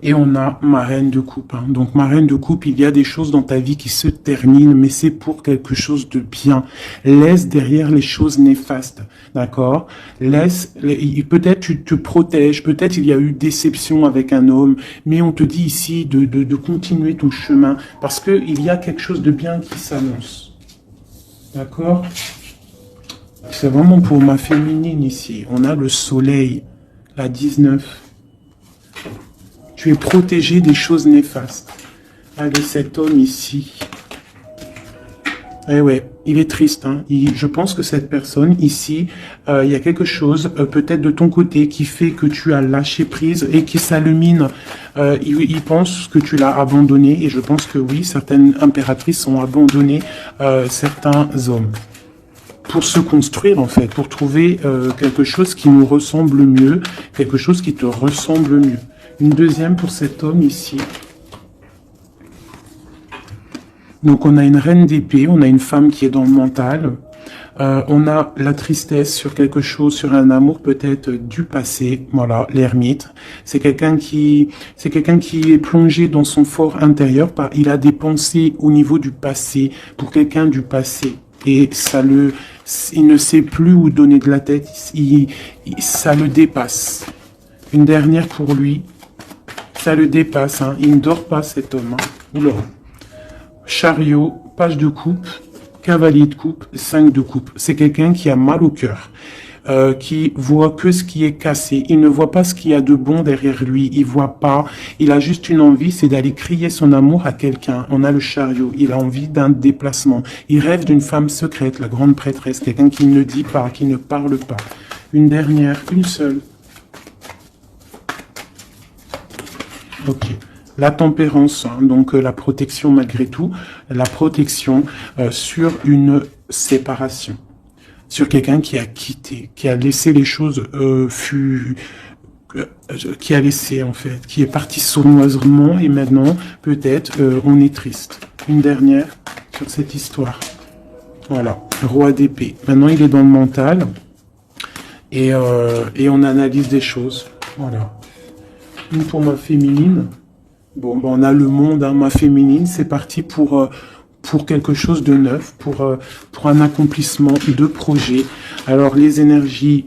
et on a ma reine de coupe. Hein. Donc, ma reine de coupe, il y a des choses dans ta vie qui se terminent, mais c'est pour quelque chose de bien. Laisse derrière les choses néfastes, d'accord? Peut-être tu te protèges, peut-être il y a eu déception avec un homme, mais on te dit ici de continuer ton chemin, parce qu'il y a quelque chose de bien qui s'annonce. D'accord? C'est vraiment pour ma féminine ici. On a le soleil, la 19. Tu es protégé des choses néfastes. Allez, cet homme ici. Eh ouais, il est triste. Hein. Je pense que cette personne ici, il y a quelque chose peut-être de ton côté qui fait que tu as lâché prise et qui s'allumine. Il pense que tu l'as abandonné et je pense que oui, certaines impératrices ont abandonné certains hommes. Pour se construire en fait, pour trouver quelque chose qui nous ressemble mieux, quelque chose qui te ressemble mieux. Une deuxième pour cet homme ici. Donc on a une reine d'épée, on a une femme qui est dans le mental. On a la tristesse sur quelque chose, sur un amour peut-être du passé. Voilà, l'ermite. C'est quelqu'un qui est plongé dans son fort intérieur. Il a des pensées au niveau du passé, pour quelqu'un du passé. Et il ne sait plus où donner de la tête. Ça le dépasse. Une dernière pour lui. Ça le dépasse. Hein. Il ne dort pas, cet homme. Hein. Oula. Chariot, page de coupe. Cavalier de coupe, 5 de coupe. C'est quelqu'un qui a mal au cœur, qui voit que ce qui est cassé. Il ne voit pas ce qu'il y a de bon derrière lui. Il voit pas. Il a juste une envie, c'est d'aller crier son amour à quelqu'un. On a le chariot. Il a envie d'un déplacement. Il rêve d'une femme secrète, la grande prêtresse. Quelqu'un qui ne dit pas, qui ne parle pas. Une dernière, une seule. Ok. La tempérance, hein, donc la protection malgré tout, la protection sur une séparation, sur quelqu'un qui a quitté, qui a laissé les choses, qui a laissé en fait, qui est parti sournoisement et maintenant peut-être on est triste. Une dernière sur cette histoire. Voilà, roi d'épée. Maintenant il est dans le mental et on analyse des choses. Voilà. Une pour ma féminine. Bon, ben on a le monde, hein, ma féminine, c'est parti pour quelque chose de neuf, pour un accomplissement de projet. Alors les énergies,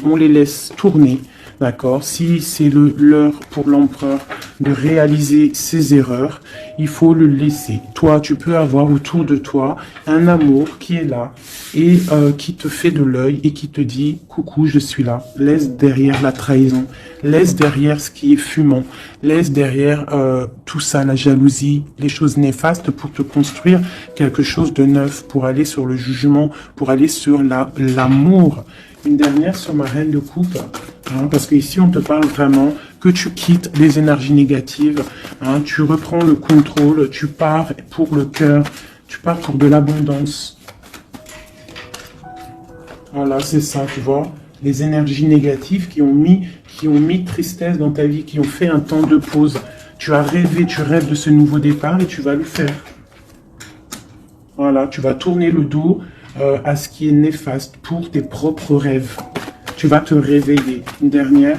on les laisse tourner, d'accord. Si c'est l'heure pour l'empereur de réaliser ses erreurs, il faut le laisser. Toi, tu peux avoir autour de toi un amour qui est là et qui te fait de l'œil et qui te dit « Coucou, je suis là ». Laisse derrière la trahison, laisse derrière ce qui est fumant, laisse derrière tout ça, la jalousie, les choses néfastes pour te construire quelque chose de neuf, pour aller sur le jugement, pour aller sur l'amour. Une dernière sur ma reine de coupe, hein, parce qu'ici on te parle vraiment que tu quittes les énergies négatives, hein, tu reprends le contrôle, tu pars pour le cœur, tu pars pour de l'abondance. Voilà, c'est ça, tu vois, les énergies négatives qui ont mis tristesse dans ta vie, qui ont fait un temps de pause. Tu as rêvé, tu rêves de ce nouveau départ et tu vas le faire. Voilà, tu vas tourner le dos à ce qui est néfaste pour tes propres rêves. Tu vas te réveiller. Une dernière.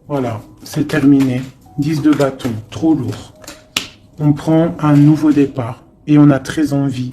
Voilà, c'est terminé. 10 de bâton, trop lourd. On prend un nouveau départ et on a très envie